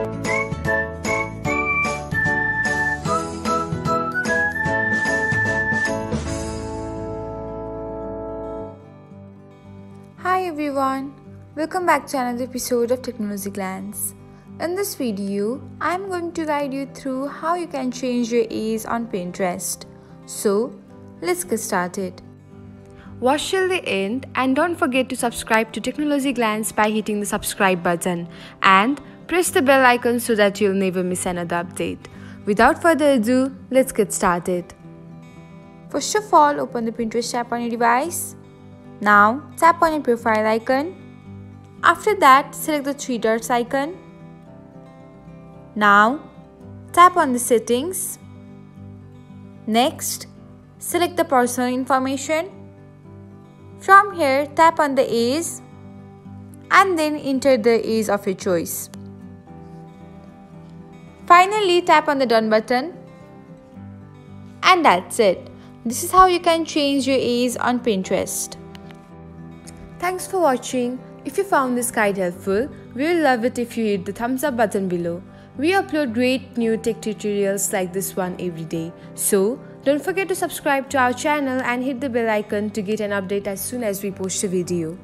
Hi everyone, welcome back to another episode of Technologyglance. In this video, I am going to guide you through how you can change your A's on Pinterest. So, let's get started. Watch till the end and don't forget to subscribe to Technologyglance by hitting the subscribe button and press the bell icon so that you'll never miss another update. Without further ado, let's get started. First of all, open the Pinterest app on your device. Now, tap on your profile icon. After that, select the three dots icon. Now, tap on the settings. Next, select the personal information. From here, tap on the A's and then enter the A's of your choice. Finally, tap on the Done button. And that's it. This is how you can change your A's on Pinterest. Thanks for watching. If you found this guide helpful, we will love it if you hit the thumbs up button below. We upload great new tech tutorials like this one every day. So, don't forget to subscribe to our channel and hit the bell icon to get an update as soon as we post a video.